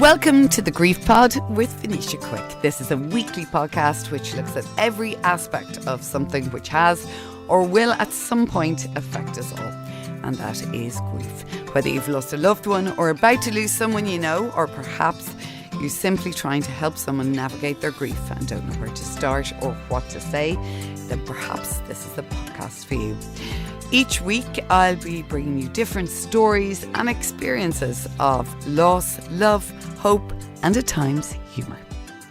Welcome to the Grief Pod with Venetia Quick. This is a weekly podcast which looks at every aspect of something which has or will at some point affect us all. And that is grief. Whether you've lost a loved one or about to lose someone you know, or perhaps you're simply trying to help someone navigate their grief and don't know where to start or what to say, then perhaps this is the podcast for you. Each week I'll be bringing you different stories and experiences of loss, love, hope and at times humour.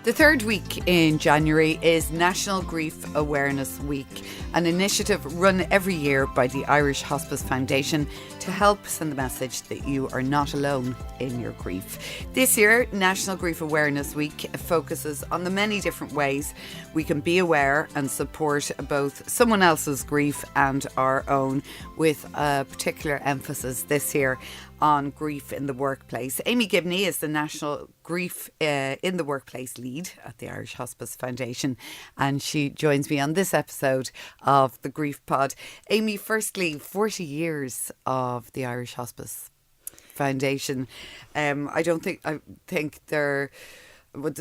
The third week in January is National Grief Awareness Week, an initiative run every year by the Irish Hospice Foundation to help send the message that you are not alone in your grief. This year, National Grief Awareness Week focuses on the many different ways we can be aware and support both someone else's grief and our own, with a particular emphasis this year on grief in the workplace. Amy Gibney is the National Grief in the Workplace lead at the Irish Hospice Foundation, and she joins me on this episode of the Grief Pod. Amy, firstly, 40 years of the Irish Hospice Foundation. I think there's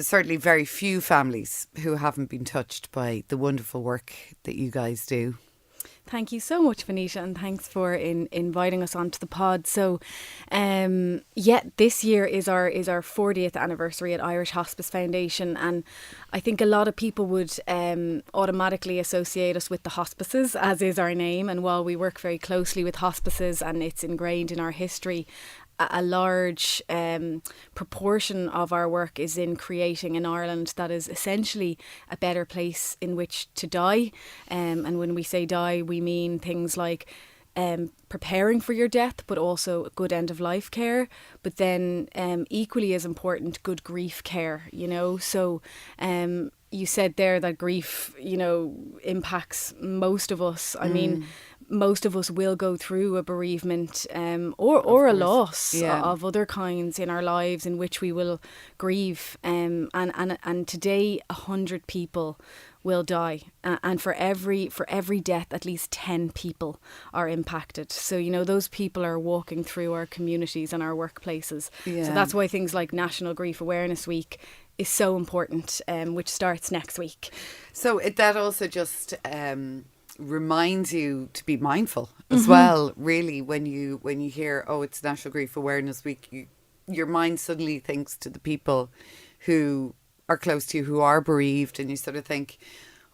certainly very few families who haven't been touched by the wonderful work that you guys do. Thank you so much, Venetia, and thanks for inviting us onto the pod. So, this year is our 40th anniversary at Irish Hospice Foundation, and I think a lot of people would automatically associate us with the hospices, as is our name. And while we work very closely with hospices and it's ingrained in our history, a large proportion of our work is in creating an Ireland that is essentially a better place in which to die. And when we say die, we mean things like preparing for your death, but also good end of life care. But then equally as important, good grief care, you know. So you said there that grief, you know, impacts most of us. I mean, most of us will go through a bereavement or a loss of other kinds in our lives in which we will grieve. And today 100 people will die, and for every death at least 10 people are impacted. So, you know, those people are walking through our communities and our workplaces. So that's why things like National Grief Awareness Week is so important, which starts next week. So that also just reminds you to be mindful as well, really, when you hear, oh, it's National Grief Awareness Week, your mind suddenly thinks to the people who are close to you, who are bereaved, and you sort of think,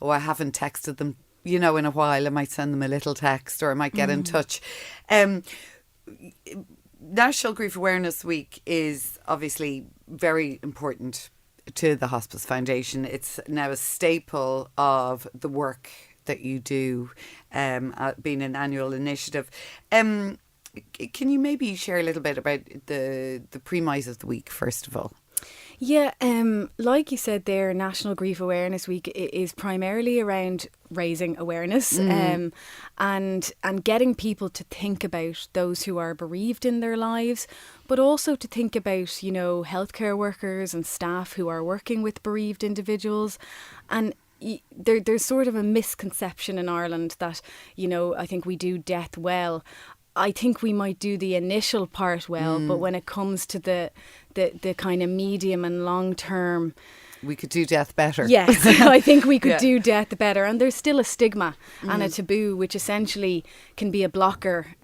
oh, I haven't texted them, you know, in a while. I might send them a little text, or I might get in touch. National Grief Awareness Week is obviously very important to the Hospice Foundation. It's now a staple of the work that you do, being an annual initiative. Can you maybe share a little bit about the premise of the week, first of all? Yeah, like you said there, National Grief Awareness Week is primarily around raising awareness and getting people to think about those who are bereaved in their lives, but also to think about, you know, healthcare workers and staff who are working with bereaved individuals. And there's sort of a misconception in Ireland that, you know, I think we do death well. I think we might do the initial part well, but when it comes to the kind of medium and long term, we could do death better. Yes, I think we could do death better. And there's still a stigma and a taboo, which essentially can be a blocker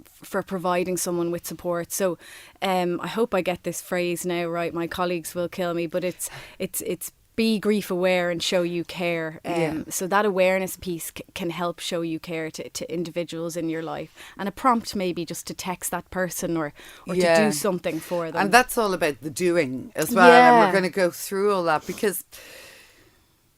for providing someone with support. So I hope I get this phrase now right. My colleagues will kill me, but it's be grief aware and show you care. So that awareness piece can help show you care to individuals in your life, and a prompt maybe just to text that person or to do something for them. And that's all about the doing as well. And we're going to go through all that because,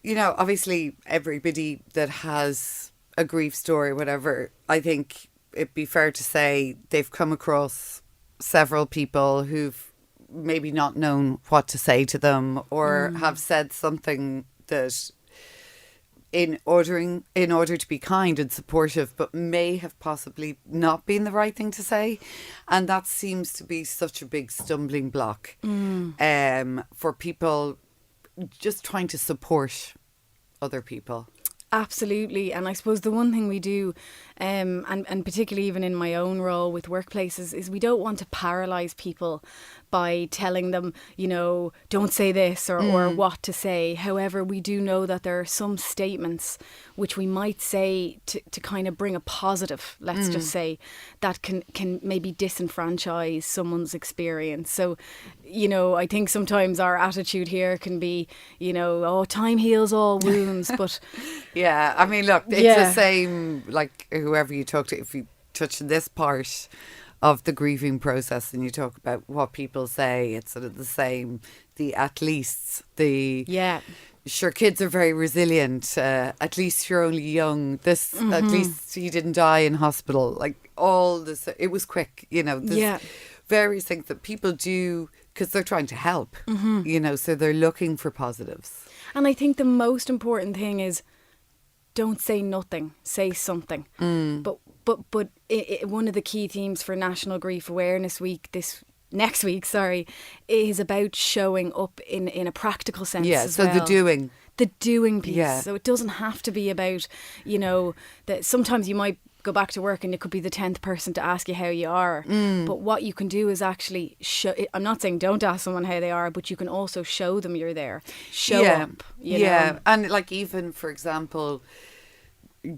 you know, obviously everybody that has a grief story, whatever, I think it'd be fair to say they've come across several people who've maybe not known what to say to them, or have said something that in order to be kind and supportive, but may have possibly not been the right thing to say. And that seems to be such a big stumbling block for people just trying to support other people. Absolutely. And I suppose the one thing we do and particularly even in my own role with workplaces, is we don't want to paralyze people by telling them, don't say this or what to say. However, we do know that there are some statements which we might say to kind of bring a positive, let's just say, that can maybe disenfranchise someone's experience. So, I think sometimes our attitude here can be, time heals all wounds, but... Yeah, I mean, look, it's the same, like, whoever you talk to, if you touch this part of the grieving process and you talk about what people say, it's sort of the same. The at least, sure, kids are very resilient. At least you're only young. This, at least you didn't die in hospital. Like all this, it was quick. There's various things that people do because they're trying to help. So they're looking for positives. And I think the most important thing is, don't say nothing, say something. But one of the key themes for National Grief Awareness Week next week, is about showing up in a practical sense as well. The doing piece. Yeah. So it doesn't have to be about, that sometimes you might go back to work and it could be the 10th person to ask you how you are. But what you can do is actually show. I'm not saying don't ask someone how they are, but you can also show them you're there. Show up. You know? And like even, for example,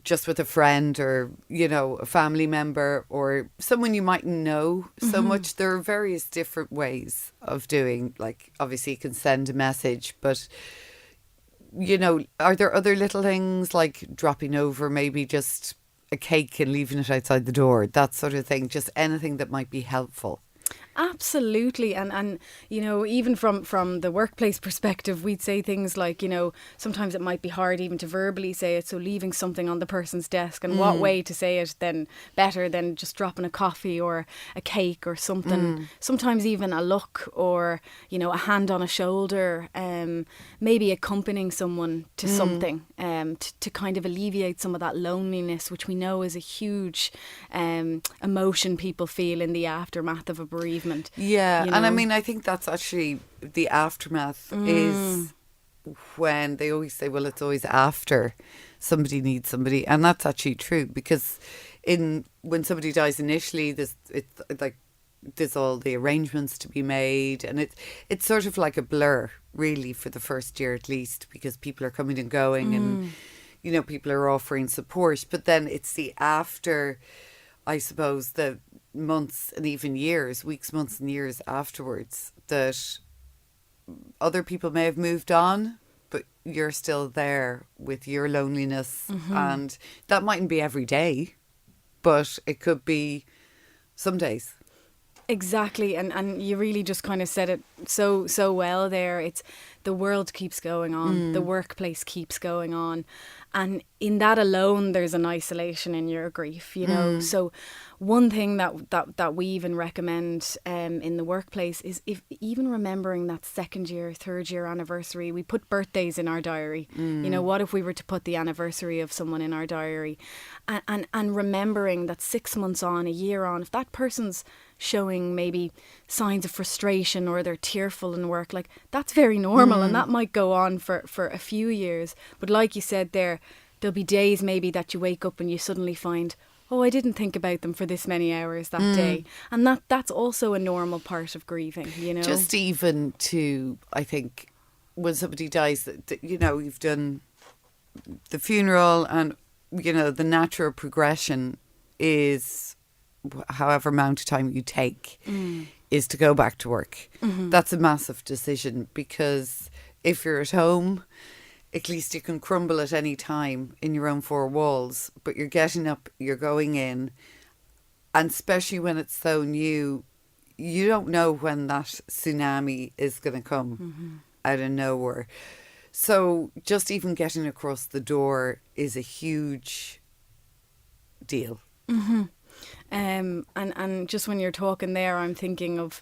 just with a friend or, a family member or someone you mightn't know so much. There are various different ways of doing, like, obviously you can send a message, but, are there other little things like dropping over maybe just a cake and leaving it outside the door, that sort of thing, just anything that might be helpful? Absolutely. And even from the workplace perspective, we'd say things like, sometimes it might be hard even to verbally say it. So leaving something on the person's desk, and what way to say it then better than just dropping a coffee or a cake or something. Sometimes even a look or, a hand on a shoulder, maybe accompanying someone to something to kind of alleviate some of that loneliness, which we know is a huge emotion people feel in the aftermath of a bereavement. Yeah, and I mean, I think that's actually the aftermath is when they always say, well, it's always after somebody needs somebody, and that's actually true, because when somebody dies initially, there's all the arrangements to be made, and it's sort of like a blur, really, for the first year at least, because people are coming and going, and people are offering support, but then it's the after, I suppose, the months and even years, weeks, months and years afterwards, that other people may have moved on, but you're still there with your loneliness. And that mightn't be every day, but it could be some days. Exactly. And you really just kind of said it so well there. It's the world keeps going on, the workplace keeps going on. And in that alone, there's an isolation in your grief, So one thing that we even recommend in the workplace is if even remembering that second year, third year anniversary. We put birthdays in our diary. What if we were to put the anniversary of someone in our diary? And remembering that 6 months on, a year on, if that person's showing maybe signs of frustration or they're tearful in work, like that's very normal, and that might go on for a few years. But like you said there'll be days maybe that you wake up and you suddenly find, oh, I didn't think about them for this many hours that day. And that's also a normal part of grieving, Just even to, I think, when somebody dies, you've done the funeral and, the natural progression is however amount of time you take is to go back to work. That's a massive decision, because if you're at home, at least you can crumble at any time in your own four walls, but you're getting up, you're going in, and especially when it's so new, you don't know when that tsunami is going to come out of nowhere. So just even getting across the door is a huge deal. And just when you're talking there, I'm thinking of,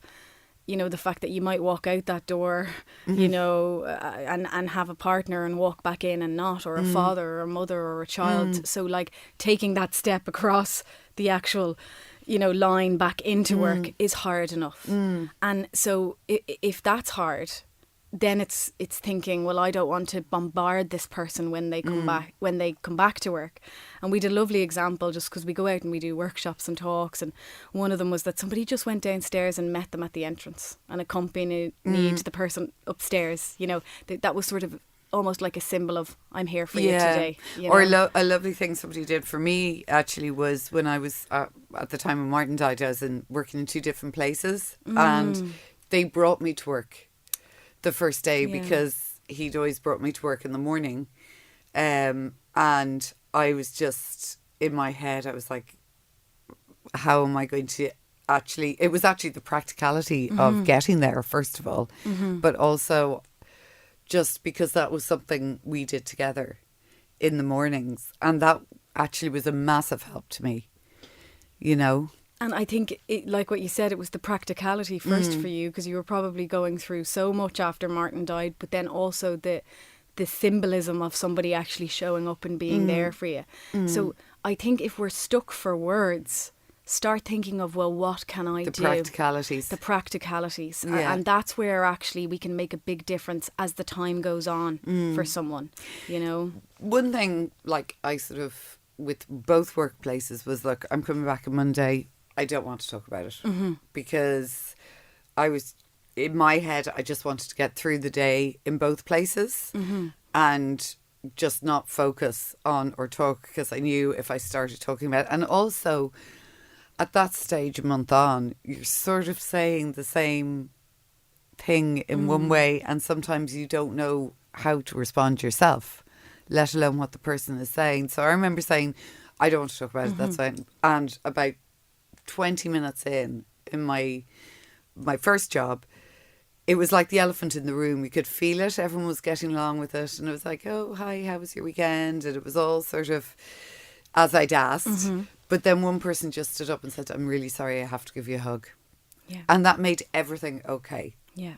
the fact that you might walk out that door, and have a partner and walk back in and not, or a father or a mother or a child. So like taking that step across the actual, line back into work is hard enough. And so if that's hard, then it's thinking, well, I don't want to bombard this person when they come back to work. And we did a lovely example, just because we go out and we do workshops and talks, and one of them was that somebody just went downstairs and met them at the entrance and accompanied the person upstairs. You know, that was sort of almost like a symbol of, I'm here for you today. You know? A lovely thing somebody did for me actually was when I was at the time when Martin died, I was working in 2 different places, and they brought me to work the first day because he'd always brought me to work in the morning, and I was just in my head, I was like, how am I going to it was actually the practicality of getting there first of all, but also just because that was something we did together in the mornings, and that actually was a massive help to me, you know. And I think, like what you said, it was the practicality first for you, because you were probably going through so much after Martin died, but then also the symbolism of somebody actually showing up and being there for you. So I think if we're stuck for words, start thinking of, well, what can I do? The practicalities. Yeah. And that's where actually we can make a big difference as the time goes on for someone, you know. One thing, like, I sort of, with both workplaces was, look, I'm coming back on Monday, I don't want to talk about it, because I was, in my head, I just wanted to get through the day in both places and just not focus on or talk, because I knew if I started talking about it, and also at that stage, a month on, you're sort of saying the same thing in one way, and sometimes you don't know how to respond yourself, let alone what the person is saying. So I remember saying, I don't want to talk about it, that's fine. And about 20 minutes in my first job, it was like the elephant in the room. You could feel it. Everyone was getting along with it. And it was like, oh, hi, how was your weekend? And it was all sort of as I'd asked. But then one person just stood up and said, I'm really sorry, I have to give you a hug. Yeah. And that made everything okay. Yeah.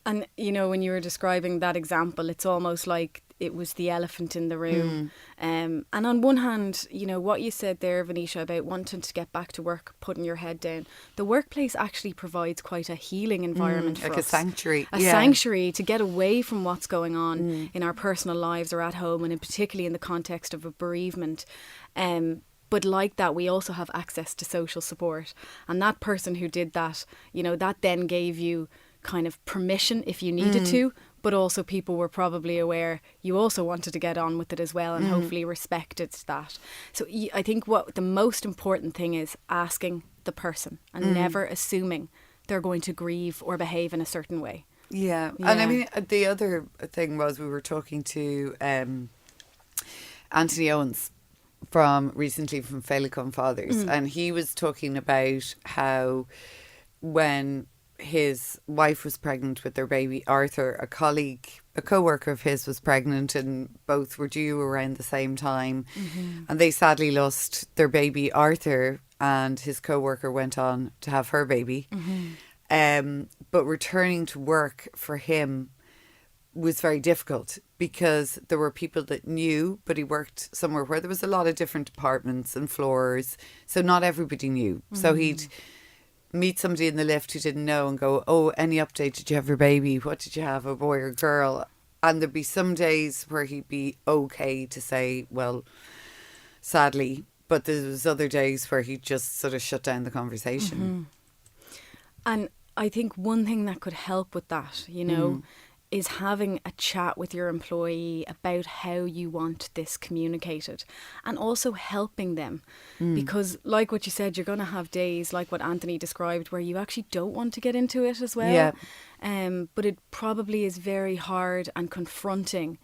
And, you know, when you were describing that example, it's almost like it was the elephant in the room. And on one hand, you know, what you said there, Venetia, about wanting to get back to work, putting your head down, the workplace actually provides quite a healing environment for us. Like a sanctuary. A sanctuary to get away from what's going on in our personal lives or at home, and particularly in the context of a bereavement. But like that, we also have access to social support. And that person who did that, you know, that then gave you kind of permission if you needed to, but also people were probably aware you also wanted to get on with it as well, and hopefully respected that. So I think what the most important thing is asking the person and never assuming they're going to grieve or behave in a certain way. Yeah. And I mean, the other thing was, we were talking to Anthony Owens recently from Féileacáin Fathers, and he was talking about how when his wife was pregnant with their baby Arthur, a co-worker of his was pregnant, and both were due around the same time, and they sadly lost their baby Arthur, and his co-worker went on to have her baby. But returning to work for him was very difficult, because there were people that knew, but he worked somewhere where there was a lot of different departments and floors, so not everybody knew. So he'd meet somebody in the lift who didn't know and go, oh, any update? Did you have your baby? What did you have, a boy or girl? And there'd be some days where he'd be okay to say, well, sadly, but there was other days where he'd just sort of shut down the conversation. And I think one thing that could help with that, you know, is having a chat with your employee about how you want this communicated, and also helping them. Because like what you said, you're going to have days like what Anthony described where you actually don't want to get into it as well. But it probably is very hard and confronting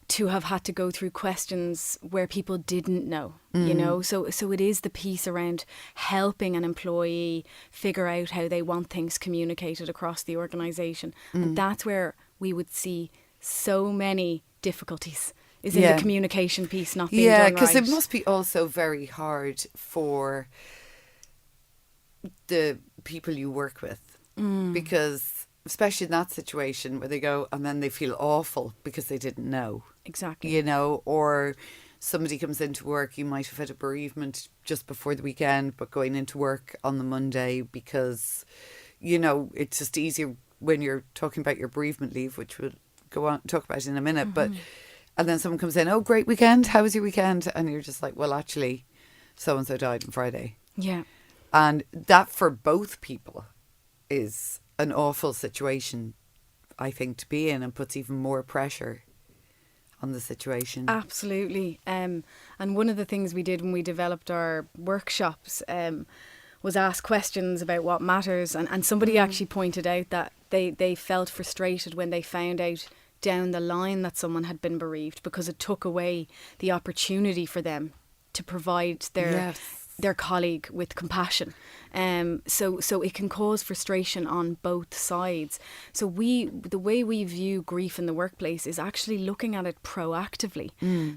to have had to go through questions where people didn't know, you know. So it is the piece around helping an employee figure out how they want things communicated across the organisation. And that's where we would see so many difficulties, is in the communication piece not being done right. Yeah, because it must be also very hard for the people you work with, because especially in that situation where they go and then they feel awful because they didn't know. Exactly. You know, or somebody comes into work, you might have had a bereavement just before the weekend, but going into work on the Monday because, you know, it's just easier when you're talking about your bereavement leave, which we'll go on talk about in a minute, but and then someone comes in, oh, great weekend, how was your weekend? And you're just like, well, actually, so-and-so died on Friday. Yeah. And that for both people is an awful situation, I think, to be in, and puts even more pressure on the situation. Absolutely. And one of the things we did when we developed our workshops was ask questions about what matters. And somebody actually pointed out that they felt frustrated when they found out down the line that someone had been bereaved, because it took away the opportunity for them to provide their colleague with compassion. So it can cause frustration on both sides. So the way we view grief in the workplace is actually looking at it proactively.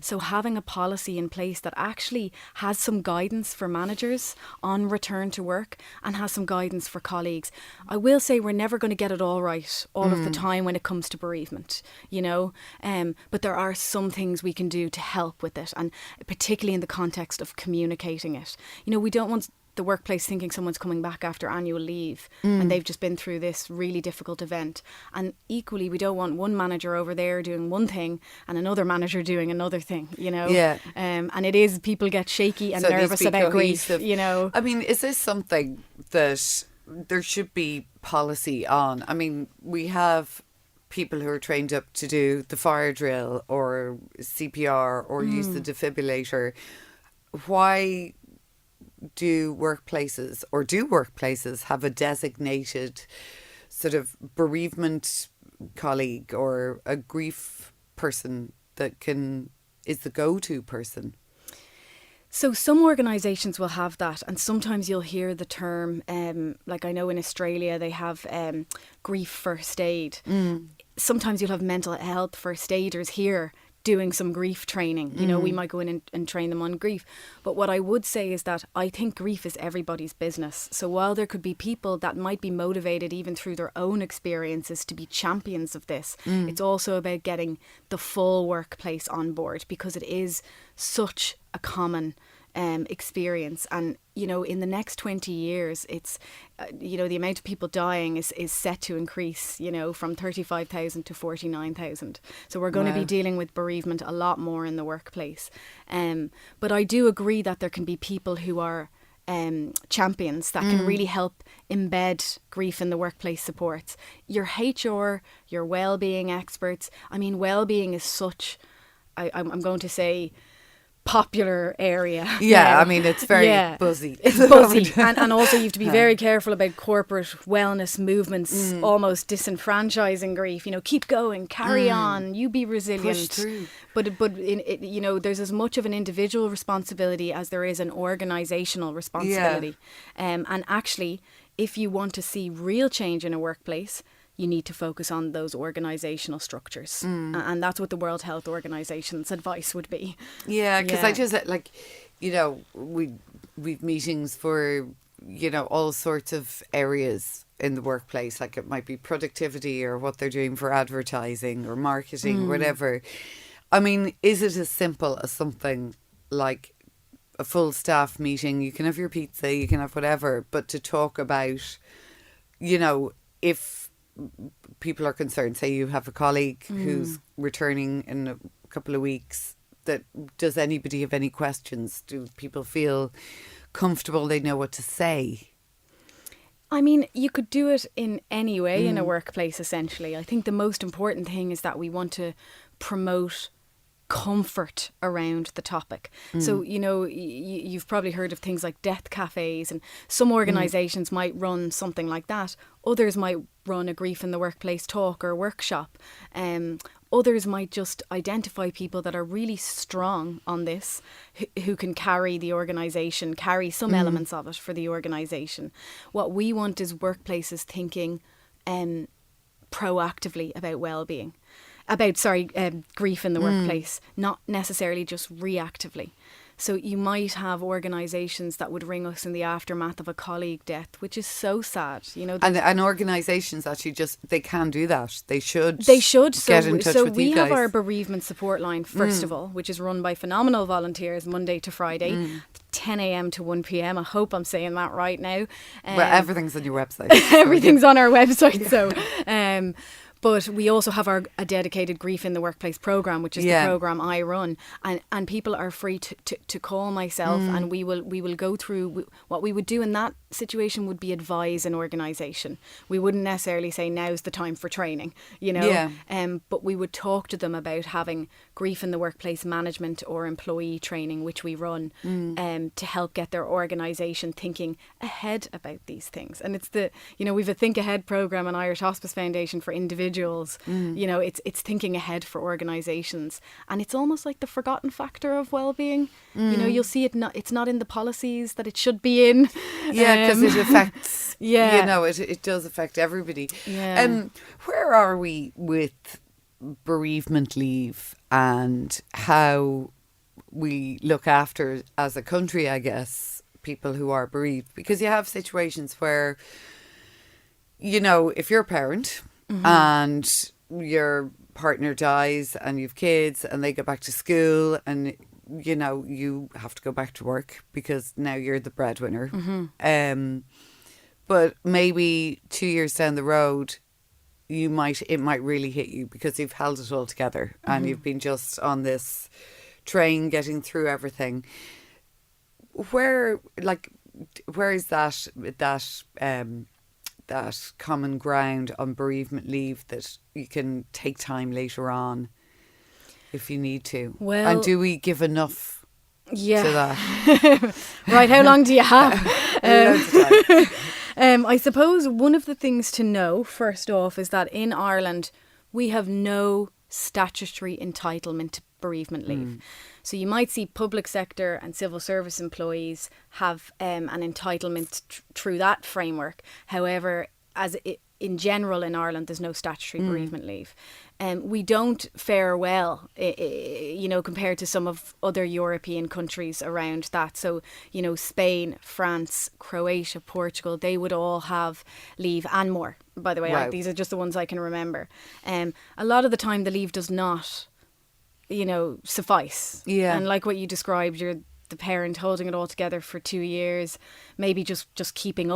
So having a policy in place that actually has some guidance for managers on return to work and has some guidance for colleagues. I will say we're never going to get it all right all of the time when it comes to bereavement, but there are some things we can do to help with it, and particularly in the context of communicating it. We don't want the workplace thinking someone's coming back after annual leave and they've just been through this really difficult event. And equally, we don't want one manager over there doing one thing and another manager doing another thing, Yeah. And it is, people get shaky and So it needs nervous to be about cohesive. grief, I mean, is this something that there should be policy on? I mean, we have people who are trained up to do the fire drill or CPR or use the defibrillator. Why do workplaces have a designated sort of bereavement colleague or a grief person that is the go-to person? So some organisations will have that, and sometimes you'll hear the term, like I know in Australia they have grief first aid. Sometimes you'll have mental health first aiders here doing some grief training. We might go in and train them on grief. But what I would say is that I think grief is everybody's business. So while there could be people that might be motivated even through their own experiences to be champions of this, it's also about getting the full workplace on board, because it is such a common experience. And in the next 20 years it's the amount of people dying is set to increase from 35,000 to 49,000. So we're going to be dealing with bereavement a lot more in the workplace, but I do agree that there can be people who are champions that can really help embed grief in the workplace supports. Your HR, your well-being experts. I mean, well-being is such I'm going to say popular area. Yeah, I mean, it's very buzzy. It's buzzy. and also you have to be very careful about corporate wellness movements almost disenfranchising grief. Keep going, carry on, you be resilient. Push through. But there's as much of an individual responsibility as there is an organisational responsibility. And actually, if you want to see real change in a workplace, you need to focus on those organisational structures. And that's what the World Health Organization's advice would be. Yeah, because I just, we've meetings for, all sorts of areas in the workplace. Like it might be productivity or what they're doing for advertising or marketing, whatever. I mean, is it as simple as something like a full staff meeting? You can have your pizza, you can have whatever, but to talk about, if people are concerned, say you have a colleague who's returning in a couple of weeks, that does anybody have any questions? Do people feel comfortable, they know what to say? I mean, you could do it in any way in a workplace, essentially. I think the most important thing is that we want to promote comfort around the topic. So, you've probably heard of things like death cafes, and some organisations might run something like that. Others might run a grief in the workplace talk or workshop. Others might just identify people that are really strong on this, who can carry the organisation, carry some elements of it for the organisation. What we want is workplaces thinking proactively about well-being. Grief in the workplace, not necessarily just reactively. So you might have organisations that would ring us in the aftermath of a colleague death, which is so sad. You know, and organisations actually they can do that. They should. Get in touch so with we you guys. have our bereavement support line, first of all, which is run by phenomenal volunteers Monday to Friday, 10 a.m. to 1 p.m. I hope I'm saying that right now. Well, everything's on your website. Everything's on our website. So, but we also have a dedicated Grief in the Workplace programme, which is the programme I run. And people are free to call myself and we will go through what we would do in that situation would be advise an organisation. We wouldn't necessarily say now's the time for training, you know. But we would talk to them about having Grief in the Workplace management or employee training, which we run, to help get their organisation thinking ahead about these things. And it's we've a Think Ahead programme in Irish Hospice Foundation for individuals. You know, it's thinking ahead for organisations, and it's almost like the forgotten factor of well-being. You know, you'll see it's not in the policies that it should be in. Because it affects. You know, it does affect everybody. Where are we with bereavement leave and how we look after, as a country, I guess, people who are bereaved? Because you have situations where, you know, if you're a parent and your partner dies and you've kids and they go back to school and, you know, you have to go back to work because now you're the breadwinner. But maybe 2 years down the road, it might really hit you because you've held it all together and you've been just on this train getting through everything. Where is that common ground on bereavement leave that you can take time later on if you need to? Well, and do we give enough to that? Right, how long do you have? Loads of time. I suppose one of the things to know, first off, is that in Ireland we have no statutory entitlement to bereavement leave. So you might see public sector and civil service employees have an entitlement through that framework. However, in general in Ireland, there's no statutory bereavement leave. We don't fare well, you know, compared to some of other European countries around that. So, you know, Spain, France, Croatia, Portugal, they would all have leave and more. By the way, Wow. these are just the ones I can remember. A lot of the time the leave does not, you know, suffice. Yeah. And like what you described, you're the parent holding it all together for 2 years, maybe just keeping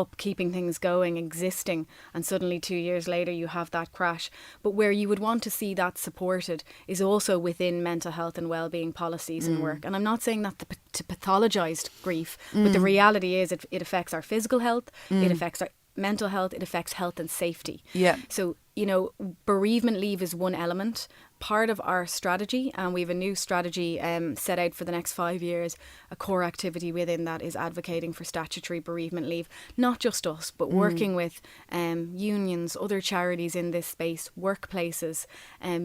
things going, existing, and suddenly 2 years later you have that crash. But where you would want to see that supported is also within mental health and well-being policies and work. And I'm not saying that to pathologise grief, but the reality is it affects our physical health, it affects our mental health, it affects health and safety. Yeah. So, you know, bereavement leave is one element. Part of our strategy, and we have a new strategy set out for the next 5 years. A core activity within that is advocating for statutory bereavement leave. Not just us, but working with unions, other charities in this space, workplaces,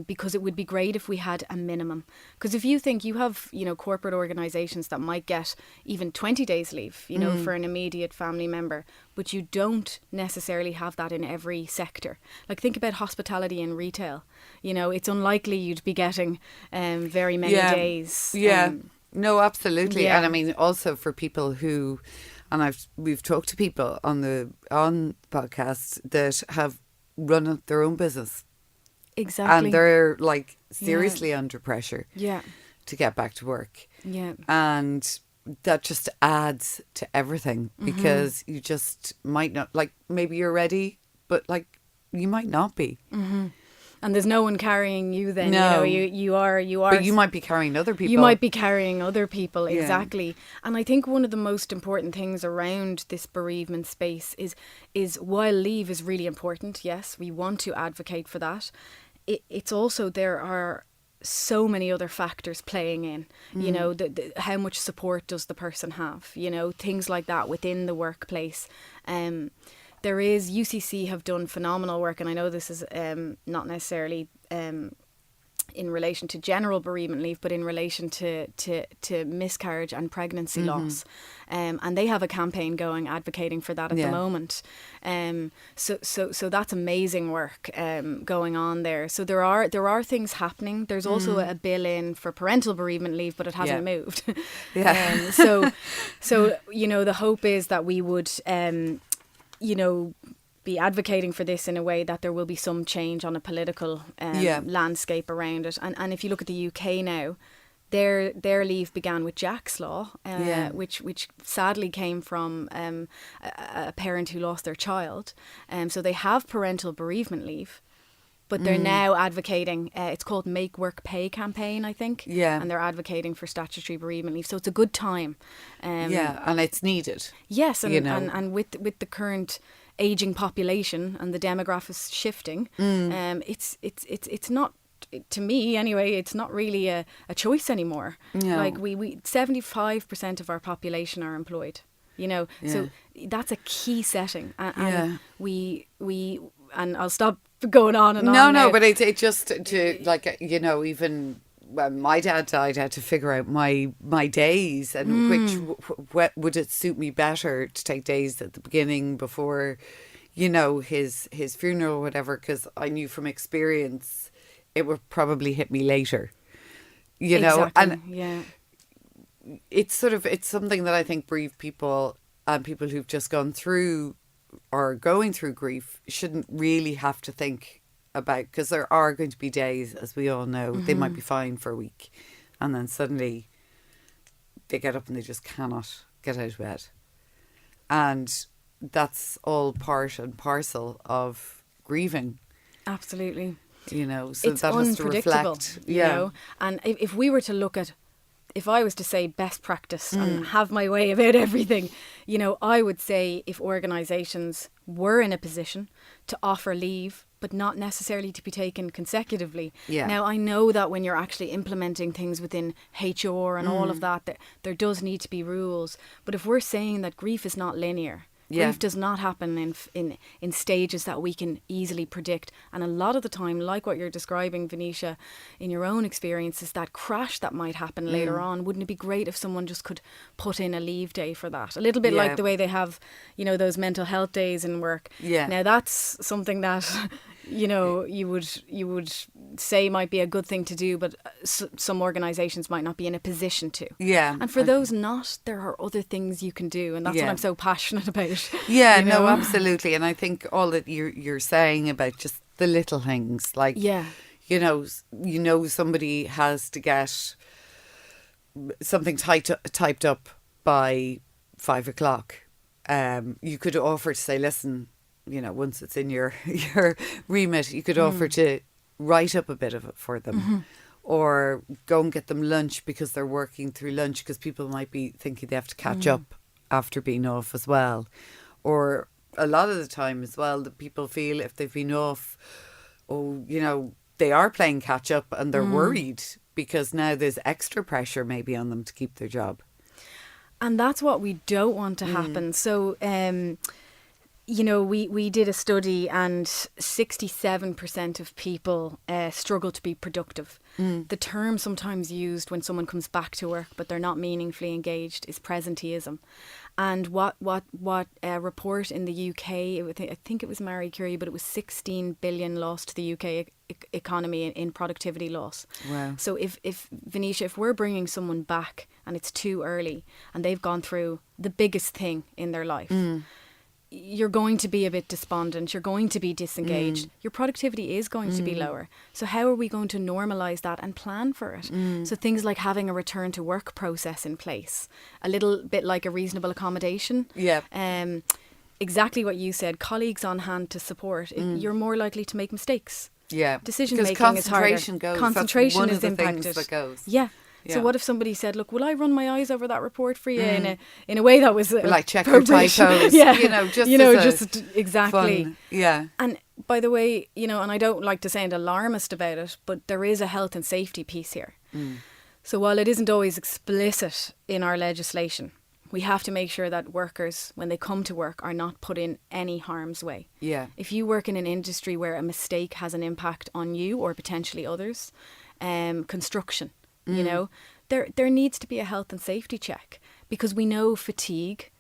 because it would be great if we had a minimum. Because if you think you have, you know, corporate organisations that might get even 20 days leave, you know, for an immediate family member, but you don't necessarily have that in every sector. Like, think about hospitality and retail. You know, it's unlikely you'd be getting very many days. No, absolutely. Yeah. And I mean, also for people who, and we've talked to people on podcasts that have run their own business. Exactly. And they're like seriously under pressure to get back to work. Yeah. And that just adds to everything because you just might not, like, maybe you're ready, but like you might not be. And there's no one carrying you then. No. You know, you are. But you might be carrying other people. You might be carrying other people, Yeah. exactly. And I think one of the most important things around this bereavement space is while leave is really important, yes, we want to advocate for that. It's also, there are so many other factors playing in, you know, how much support does the person have, you know, things like that within the workplace. There is, UCC have done phenomenal work, and I know this is not necessarily in relation to general bereavement leave, but in relation to miscarriage and pregnancy loss. And they have a campaign going advocating for that at the moment. So that's amazing work going on there. So there are things happening. There's also a bill in for parental bereavement leave, but it hasn't moved. So you know, the hope is that we would you know, be advocating for this in a way that there will be some change on a political landscape around it. And if you look at the UK now, their leave began with Jack's Law, which sadly came from a parent who lost their child. So they have parental bereavement leave, but they're now advocating, it's called Make Work Pay campaign, I think. And they're advocating for statutory bereavement leave. So it's a good time. And it's needed. Yes, and with the current aging population and the demographics shifting, it's not, to me anyway, it's not really a choice anymore. Like we 75% of our population are employed, you know, so that's a key setting, and we and I'll stop going on and on. No, but it just to, like, you know, even when my dad died, I had to figure out my days and which would it suit me better to take days at the beginning before, you know, his funeral or whatever, because I knew from experience it would probably hit me later, you know. And it's something that I think bereaved people and people who've just gone through or going through grief shouldn't really have to think about, because there are going to be days, as we all know, they might be fine for a week and then suddenly they get up and they just cannot get out of bed, and that's all part and parcel of grieving. Absolutely. You know, so it's that has to reflect. You know, and if we were to look at, if I was to say best practice and have my way about everything, you know, I would say if organisations were in a position to offer leave, but not necessarily to be taken consecutively. Now, I know that when you're actually implementing things within HR and all of that, there does need to be rules. But if we're saying that grief is not linear, grief does not happen in stages that we can easily predict. And a lot of the time, like what you're describing, Venetia, in your own experience, is that crash that might happen later on. Wouldn't it be great if someone just could put in a leave day for that? A little bit like the way they have, you know, those mental health days in work. Now, that's something that, you know, you would say might be a good thing to do, but some organisations might not be in a position to. And for those not, there are other things you can do, and that's what I'm so passionate about. You know? No, absolutely. And I think all that you're saying about just the little things, like, you know, somebody has to get something typed up by 5 o'clock. You could offer to say, listen, you know, once it's in your remit, you could offer to write up a bit of it for them, or go and get them lunch because they're working through lunch, because people might be thinking they have to catch up after being off as well. Or a lot of the time as well, that people feel if they've been off, you know, they are playing catch up and they're worried because now there's extra pressure maybe on them to keep their job. And that's what we don't want to happen. So, you know, we did a study and 67% of people struggle to be productive. The term sometimes used when someone comes back to work but they're not meaningfully engaged is presenteeism. And what a report in the UK, I think it was Marie Curie, but it was 16 billion lost to the UK economy in productivity loss. Wow. So if Venetia, if we're bringing someone back and it's too early and they've gone through the biggest thing in their life, you're going to be a bit despondent, you're going to be disengaged, your productivity is going to be lower. So how are we going to normalise that and plan for it? So things like having a return to work process in place, a little bit like a reasonable accommodation. Exactly what you said, colleagues on hand to support. You're more likely to make mistakes. Decision making is harder. Concentration is impacted. So what if somebody said, look, will I run my eyes over that report for you in a way that was like check your typos, just exactly fun. And by the way, you know, and I don't like to sound alarmist about it, but there is a health and safety piece here. So while it isn't always explicit in our legislation, we have to make sure that workers, when they come to work, are not put in any harm's way. If you work in an industry where a mistake has an impact on you or potentially others, construction, you know, there needs to be a health and safety check, because we know fatigue,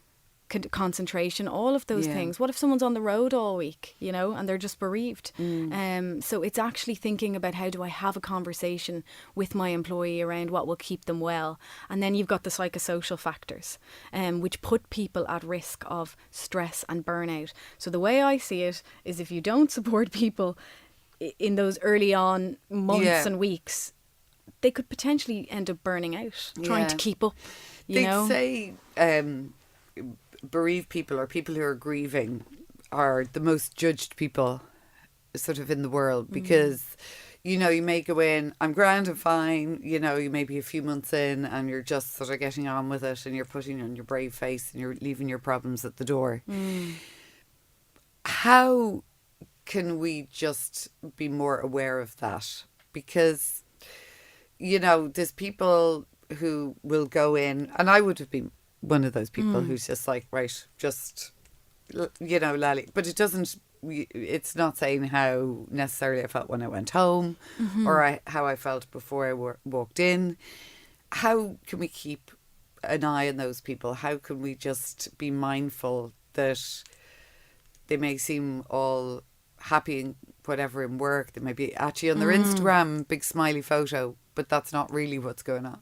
concentration, all of those things. What if someone's on the road all week, you know, and they're just bereaved? So it's actually thinking about, how do I have a conversation with my employee around what will keep them well? And then you've got the psychosocial factors, which put people at risk of stress and burnout. So the way I see it is, if you don't support people in those early on months and weeks, they could potentially end up burning out, trying to keep up, you know? They say bereaved people, or people who are grieving, are the most judged people sort of in the world, because you know, you may go in, I'm grand and fine, you know, you may be a few months in and you're just sort of getting on with it, and you're putting on your brave face and you're leaving your problems at the door. How can we just be more aware of that? Because, you know, there's people who will go in, and I would have been one of those people who's just like, right, just, you know, lally. But it's not saying how necessarily I felt when I went home, or how I felt before I walked in. How can we keep an eye on those people? How can we just be mindful that they may seem all happy and whatever in work, they may be actually on their Instagram, big smiley photo, but that's not really what's going on?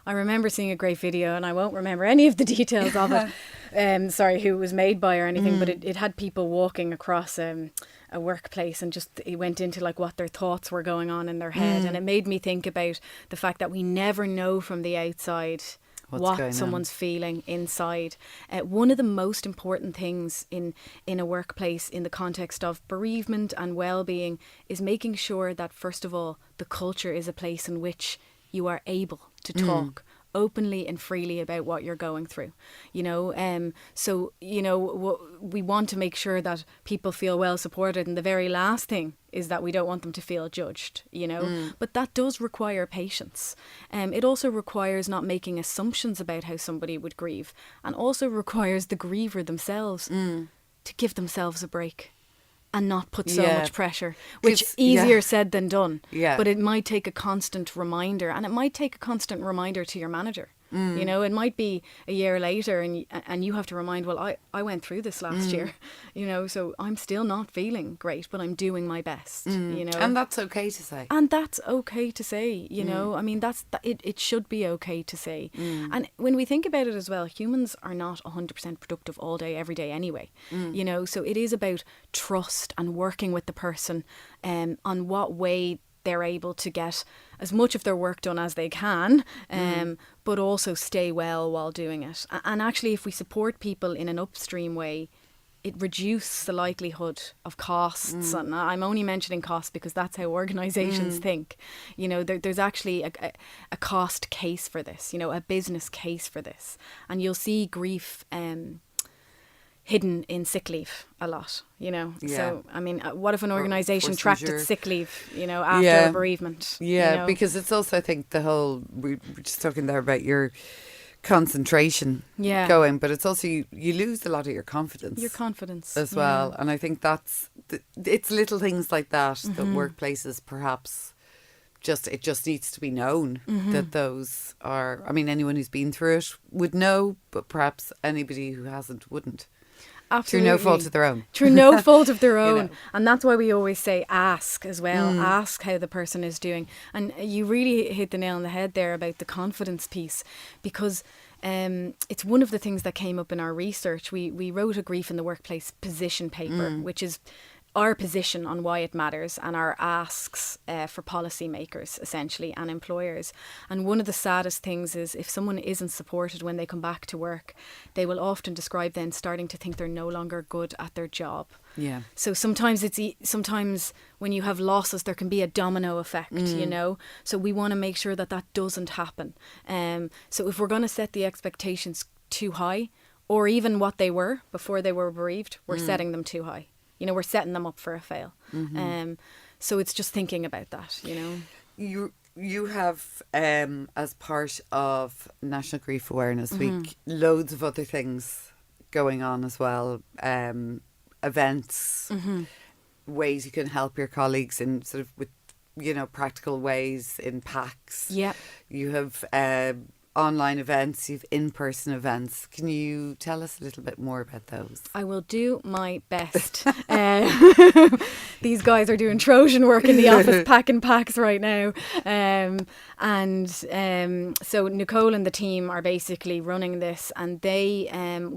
I remember seeing a great video, and I won't remember any of the details of it. Sorry, who it was made by or anything, but it had people walking across a workplace, and just it went into like what their thoughts were going on in their head, and it made me think about the fact that we never know from the outside what someone's feeling inside. One of the most important things in a workplace in the context of bereavement and well-being is making sure that, first of all, the culture is a place in which you are able to talk openly and freely about what you're going through, you know. So, you know, we want to make sure that people feel well supported, and the very last thing is that we don't want them to feel judged, you know. But that does require patience. It also requires not making assumptions about how somebody would grieve, and also requires the griever themselves to give themselves a break and not put so much pressure, which easier said than done. But it might take a constant reminder, and it might take a constant reminder to your manager. You know, it might be a year later and you have to remind, well, I went through this last year, you know, so I'm still not feeling great, but I'm doing my best, you know. And that's okay to say. And that's okay to say, you know. I mean, it should be okay to say. And when we think about it as well, humans are not 100% productive all day, every day anyway, you know. So it is about trust and working with the person on what way they're able to get as much of their work done as they can, but also stay well while doing it. And actually, if we support people in an upstream way, it reduces the likelihood of costs. And I'm only mentioning costs because that's how organisations think. You know, there's actually a cost case for this, you know, a business case for this. And you'll see grief hidden in sick leave a lot, you know. So I mean, what if an organisation tracked its sick leave, you know, after a bereavement? You know? Because it's also, I think, the whole, we were just talking there about your concentration going, but it's also you lose a lot of your confidence as well. And I think that's it's little things like that that workplaces perhaps it just needs to be known that those are, I mean, anyone who's been through it would know, but perhaps anybody who hasn't wouldn't. Absolutely. Through no fault of their own. Through no fault of their own. You know. And that's why we always say ask as well. Ask how the person is doing. And you really hit the nail on the head there about the confidence piece, because it's one of the things that came up in our research. We wrote a grief in the workplace position paper, which is our position on why it matters and our asks for policymakers, essentially, and employers. And one of the saddest things is if someone isn't supported when they come back to work, they will often describe then starting to think they're no longer good at their job. Yeah. So sometimes sometimes when you have losses, there can be a domino effect, you know. So we want to make sure that doesn't happen. So if we're going to set the expectations too high, or even what they were before they were bereaved, we're setting them too high. You know, we're setting them up for a fail. So it's just thinking about that, you know. You have, as part of National Grief Awareness Week, loads of other things going on as well. Events, ways you can help your colleagues in sort of with practical ways in packs. Yeah. You have online events, you have in-person events. Can you tell us a little bit more about those? I will do my best. These guys are doing Trojan work in the office, packing packs right now. So Nicole and the team are basically running this, and they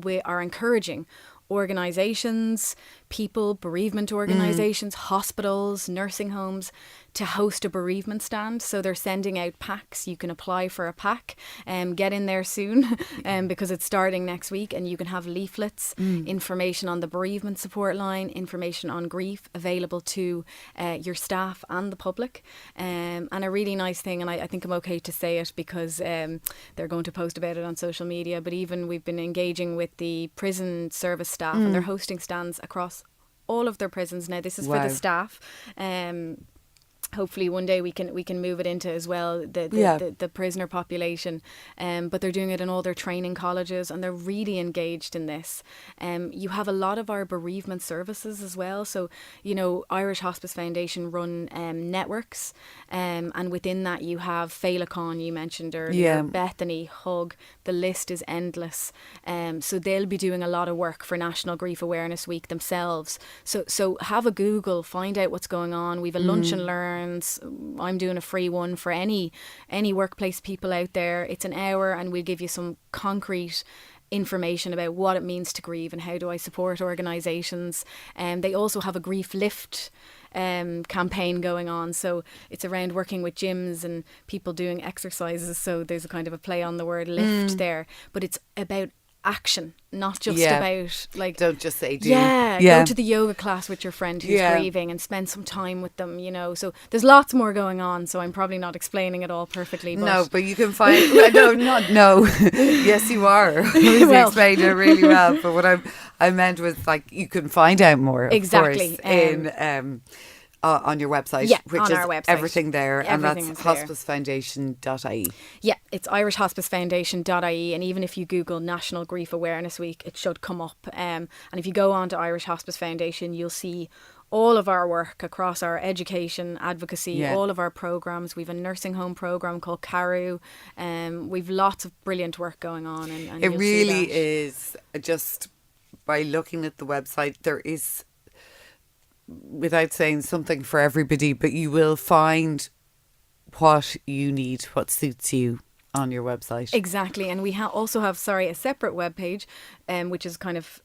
we are encouraging organisations, people, bereavement organisations, hospitals, nursing homes to host a bereavement stand. So they're sending out packs. You can apply for a pack, get in there soon because it's starting next week, and you can have leaflets, information on the bereavement support line, information on grief available to your staff and the public. And a really nice thing, and I think I'm okay to say it because they're going to post about it on social media, but even we've been engaging with the prison service staff and they're hosting stands across all of their prisons now. This is for the staff. Hopefully one day we can move it into as well the prisoner population, but they're doing it in all their training colleges, and they're really engaged in this. You have a lot of our bereavement services as well. So Irish Hospice Foundation run networks, and within that you have Féileacáin, you mentioned earlier, Bethany, Hug. The list is endless. So they'll be doing a lot of work for National Grief Awareness Week themselves. So have a Google, find out what's going on. We've a lunch and learn. I'm doing a free one for any workplace people out there. It's an hour, and we'll give you some concrete information about what it means to grieve and how do I support organisations. They also have a grief lift campaign going on, so it's around working with gyms and people doing exercises. So there's a kind of a play on the word lift there, but it's about action, not just about like, don't just say do. Go to the yoga class with your friend who's grieving and spend some time with them, so there's lots more going on, so I'm probably not explaining it all perfectly, but you can find yes you are. You explained it really well, but what I meant was like you can find out more, of course, in on your website, which on is our website. Everything there, and that's there. hospicefoundation.ie. Yeah, it's irishhospicefoundation.ie, and even if you Google National Grief Awareness Week, it should come up. And if you go on to Irish Hospice Foundation, you'll see all of our work across our education, advocacy, all of our programmes. We've a nursing home programme called Caru. We've lots of brilliant work going on. And it really is, just by looking at the website, there is, without saying, something for everybody, but you will find what you need, what suits you on your website. Exactly. And we also have a separate webpage, which is kind of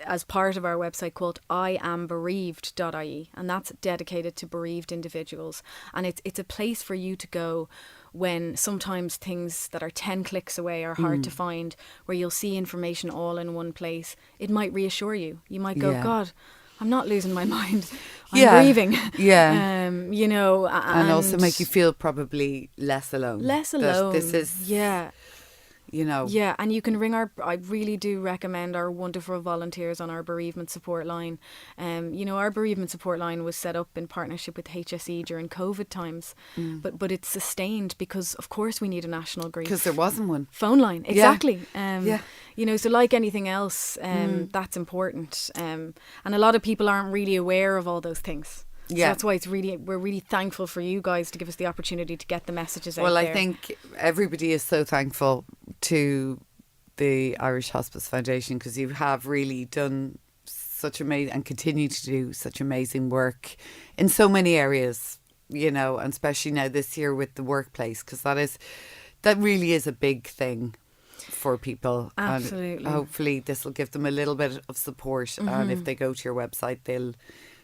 as part of our website, called IamBereaved.ie, and that's dedicated to bereaved individuals. And it's a place for you to go when sometimes things that are 10 clicks away are hard to find, where you'll see information all in one place. It might reassure you. You might go, God, I'm not losing my mind. I'm grieving. Yeah. And also make you feel probably less alone. Less alone. This is, Yeah, and you can ring I really do recommend our wonderful volunteers on our bereavement support line. Our bereavement support line was set up in partnership with HSE during COVID times, but it's sustained because, of course, we need a national grief. Because there wasn't one. Phone line, exactly. So like anything else, that's important. And a lot of people aren't really aware of all those things. So that's why we're really thankful for you guys to give us the opportunity to get the messages out there. Well, I think everybody is so thankful to the Irish Hospice Foundation, because you have really done such amazing and continue to do such amazing work in so many areas, and especially now this year with the workplace, because that really is a big thing for people. Absolutely. And hopefully this will give them a little bit of support, and if they go to your website,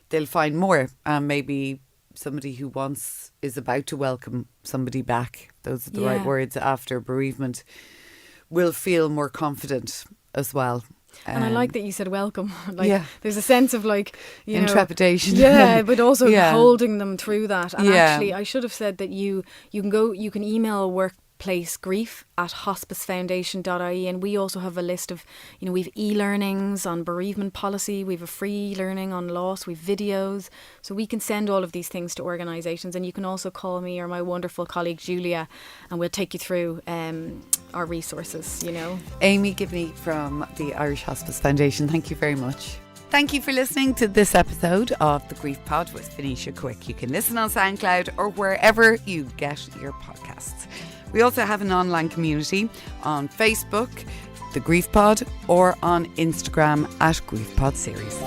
they'll find more. Maybe somebody who is about to welcome somebody back, those are the right words, after bereavement, will feel more confident as well. And I like that you said welcome. There's a sense of intrepidation. But also holding them through that. And actually, I should have said that you can email workplacegrief@hospicefoundation.ie, and we also have a list of, we've e-learnings on bereavement policy, we've a free learning on loss, we've videos, so we can send all of these things to organisations. And you can also call me or my wonderful colleague Julia, and we'll take you through our resources. Amy Gibney from the Irish Hospice Foundation, thank you very much. Thank you for listening to this episode of The Grief Pod with Venetia Quick. You can listen on SoundCloud or wherever you get your podcasts. We also have an online community on Facebook, The Grief Pod, or on Instagram @GriefPod Series.